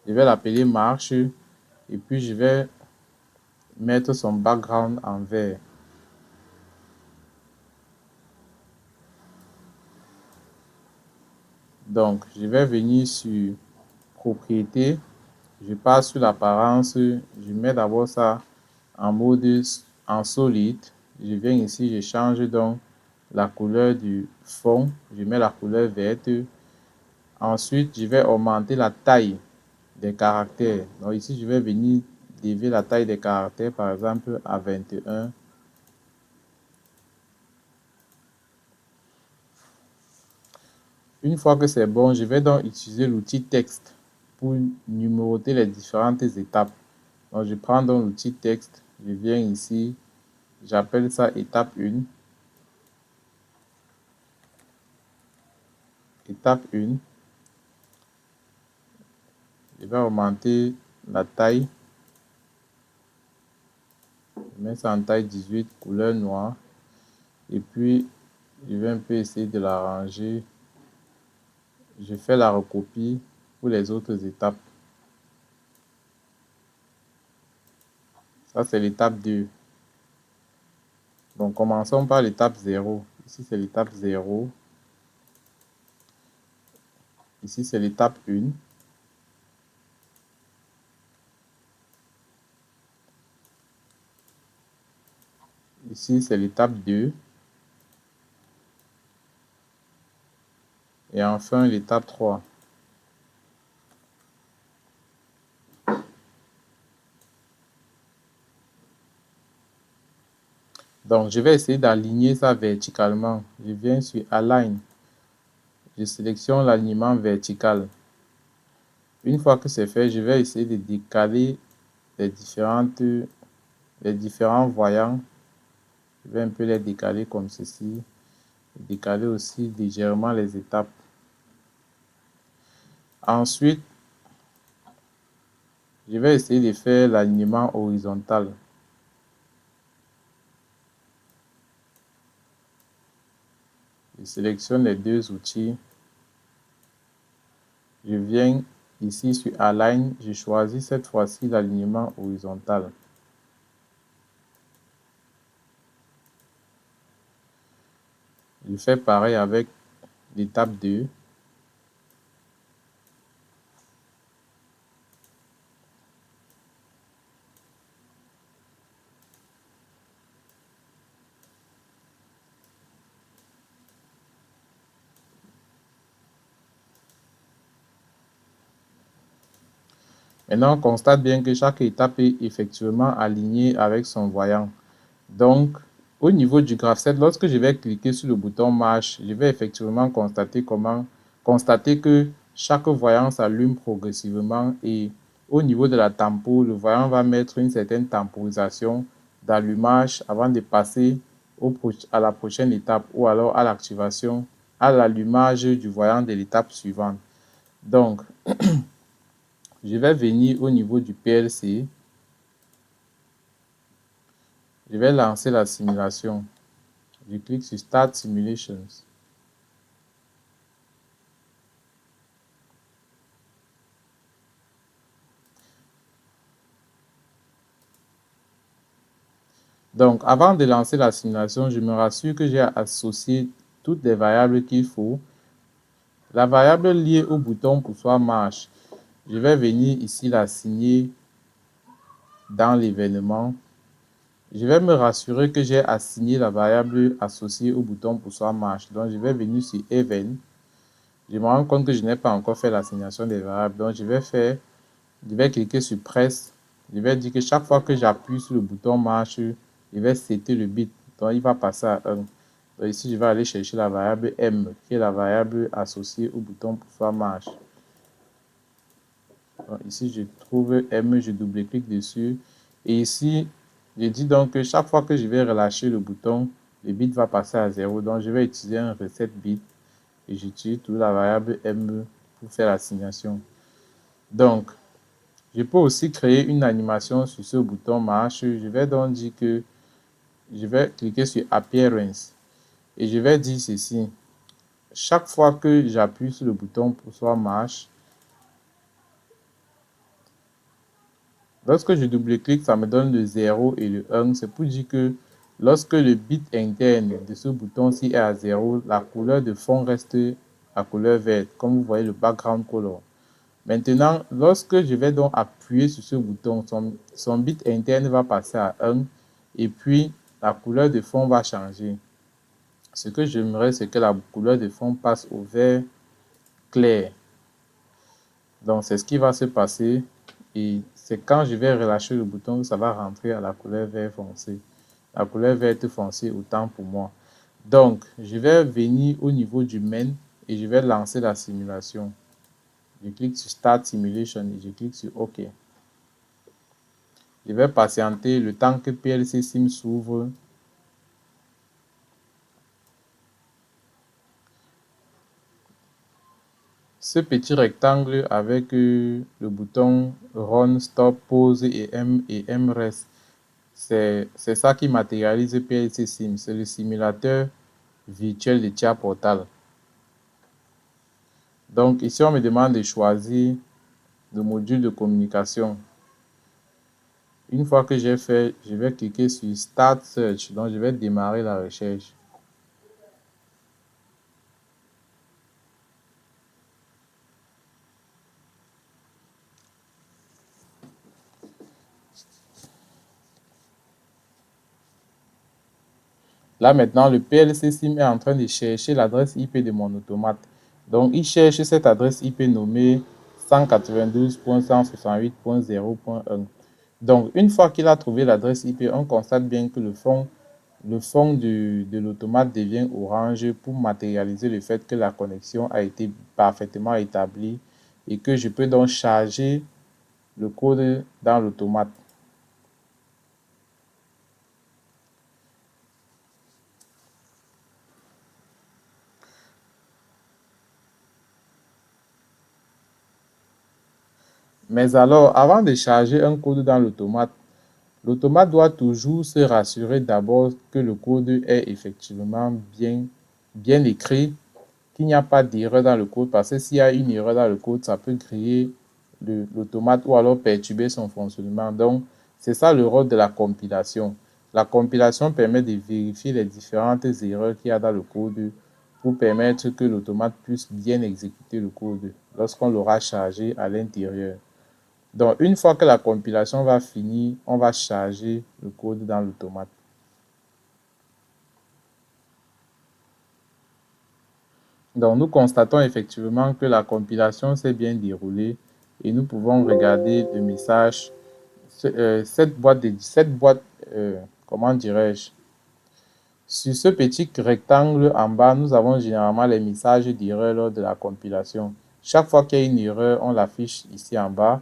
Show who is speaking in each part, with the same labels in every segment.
Speaker 1: Je vais l'appeler marche et puis je vais mettre son background en vert. Donc, je vais venir sur propriété. Je passe sur l'apparence. Je mets d'abord ça en mode en solide. Je viens ici, je change donc la couleur du fond. Je mets la couleur verte. Ensuite, je vais augmenter la taille des caractères. Donc ici, je vais venir dévier la taille des caractères, par exemple, à 21. Une fois que c'est bon, je vais donc utiliser l'outil texte pour numéroter les différentes étapes. Donc je prends donc l'outil texte, je viens ici, j'appelle ça étape 1. Étape 1. Je vais augmenter la taille. Je mets ça en taille 18, couleur noire. Et puis, je vais un peu essayer de l'arranger. Je fais la recopie pour les autres étapes. Ça, c'est l'étape 2. Donc, commençons par l'étape 0. Ici, c'est l'étape 0. Ici, c'est l'étape 1. Ici, c'est l'étape 2. Et enfin, l'étape 3. Donc, je vais essayer d'aligner ça verticalement. Je viens sur Align. Je sélectionne l'alignement vertical. Une fois que c'est fait, je vais essayer de décaler les différents voyants. Je vais un peu les décaler comme ceci. Décaler aussi légèrement les étapes. Ensuite, je vais essayer de faire l'alignement horizontal. Je sélectionne les deux outils. Je viens ici sur Align. Je choisis cette fois-ci l'alignement horizontal. Je fais pareil avec l'étape 2. Maintenant, on constate bien que chaque étape est effectivement alignée avec son voyant. Donc, au niveau du graph-set, lorsque je vais cliquer sur le bouton marche, je vais effectivement constater que chaque voyant s'allume progressivement et au niveau de la tempo, le voyant va mettre une certaine temporisation d'allumage avant de passer à la prochaine étape ou alors à l'activation, à l'allumage du voyant de l'étape suivante. Donc, je vais venir au niveau du PLC. Je vais lancer la simulation. Je clique sur Start Simulations. Donc, avant de lancer la simulation, je me rassure que j'ai associé toutes les variables qu'il faut. La variable liée au bouton poussoir marche, je vais venir ici l'assigner dans l'événement. Je vais me rassurer que j'ai assigné la variable associée au bouton poussoir marche. Donc, je vais venir sur Event. Je me rends compte que je n'ai pas encore fait l'assignation des variables. Donc, je vais cliquer sur Press. Je vais dire que chaque fois que j'appuie sur le bouton marche, je vais setter le bit. Donc, il va passer à 1. Donc, ici, je vais aller chercher la variable M, qui est la variable associée au bouton poussoir marche. Donc, ici, je trouve M, je double-clique dessus. Et ici, je dis donc que chaque fois que je vais relâcher le bouton, le bit va passer à 0. Donc, je vais utiliser un reset bit et j'utilise toute la variable M pour faire l'assignation. Donc, je peux aussi créer une animation sur ce bouton marche. Je vais donc dire que je vais cliquer sur Appearance et je vais dire ceci. Chaque fois que j'appuie sur le bouton poussoir marche, Lorsque je double-clique, ça me donne le 0 et le 1. C'est pour dire que lorsque le bit interne de ce bouton-ci est à 0, la couleur de fond reste la couleur verte, comme vous voyez le background color. Maintenant, lorsque je vais donc appuyer sur ce bouton, son bit interne va passer à 1 et puis la couleur de fond va changer. Ce que j'aimerais, c'est que la couleur de fond passe au vert clair. Donc, c'est ce qui va se passer et c'est quand je vais relâcher le bouton que ça va rentrer à la couleur vert foncé. La couleur verte foncée, autant pour moi. Donc, je vais venir au niveau du main et je vais lancer la simulation. Je clique sur Start Simulation et je clique sur OK. Je vais patienter le temps que PLC Sim s'ouvre. Ce petit rectangle avec le bouton Run, Stop, Pause et MRES, c'est ça qui matérialise PLC Sim. C'est le simulateur virtuel de TIA Portal. Donc ici, on me demande de choisir le module de communication. Une fois que j'ai fait, je vais cliquer sur Start Search. Donc, je vais démarrer la recherche. Là, maintenant, le PLC Sim est en train de chercher l'adresse IP de mon automate. Donc, il cherche cette adresse IP nommée 192.168.0.1. Donc, une fois qu'il a trouvé l'adresse IP, on constate bien que le fond de l'automate devient orange pour matérialiser le fait que la connexion a été parfaitement établie et que je peux donc charger le code dans l'automate. Mais alors, avant de charger un code dans l'automate doit toujours se rassurer d'abord que le code est effectivement bien écrit, qu'il n'y a pas d'erreur dans le code, parce que s'il y a une erreur dans le code, ça peut créer l'automate ou alors perturber son fonctionnement. Donc, c'est ça le rôle de la compilation. La compilation permet de vérifier les différentes erreurs qu'il y a dans le code pour permettre que l'automate puisse bien exécuter le code lorsqu'on l'aura chargé à l'intérieur. Donc, une fois que la compilation va finir, on va charger le code dans l'automate. Donc, nous constatons effectivement que la compilation s'est bien déroulée et nous pouvons regarder le message. Cette boîte, comment dirais-je? Sur ce petit rectangle en bas, nous avons généralement les messages d'erreur lors de la compilation. Chaque fois qu'il y a une erreur, on l'affiche ici en bas.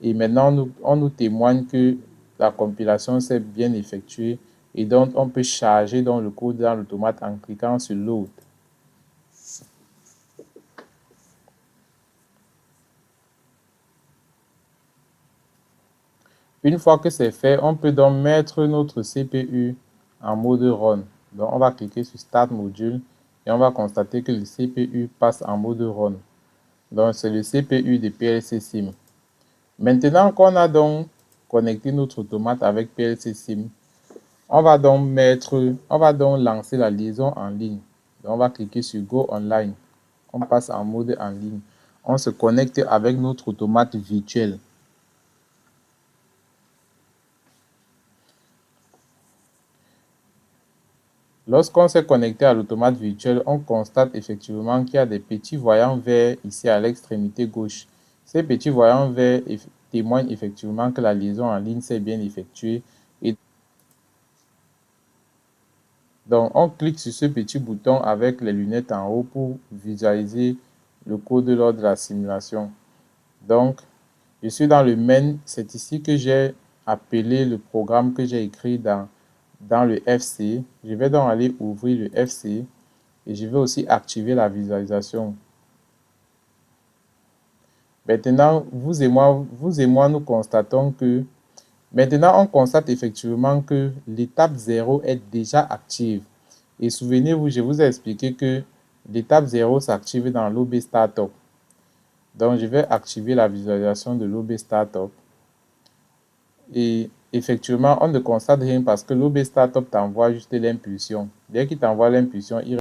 Speaker 1: Et maintenant, on nous témoigne que la compilation s'est bien effectuée et donc on peut charger donc, le code dans l'automate en cliquant sur Load. Une fois que c'est fait, on peut donc mettre notre CPU en mode Run. Donc on va cliquer sur Start Module et on va constater que le CPU passe en mode Run. Donc c'est le CPU de PLC Sim. Maintenant qu'on a donc connecté notre automate avec PLC Sim, on va donc lancer la liaison en ligne. Donc on va cliquer sur Go Online. On passe en mode en ligne. On se connecte avec notre automate virtuel. Lorsqu'on s'est connecté à l'automate virtuel, on constate effectivement qu'il y a des petits voyants verts ici à l'extrémité gauche. Ces petits voyants verts témoignent effectivement que la liaison en ligne s'est bien effectuée. Et donc, on clique sur ce petit bouton avec les lunettes en haut pour visualiser le code lors de la simulation. Donc, je suis dans le main. C'est ici que j'ai appelé le programme que j'ai écrit dans le FC. Je vais donc aller ouvrir le FC. Et je vais aussi activer la visualisation. Maintenant, vous et moi, nous constatons que maintenant, on constate effectivement que l'étape 0 est déjà active. Et souvenez-vous, je vous ai expliqué que l'étape 0 s'active dans l'OB Startup. Donc, je vais activer la visualisation de l'OB Startup. Et effectivement, on ne constate rien parce que l'OB Startup t'envoie juste l'impulsion. Dès qu'il t'envoie l'impulsion, il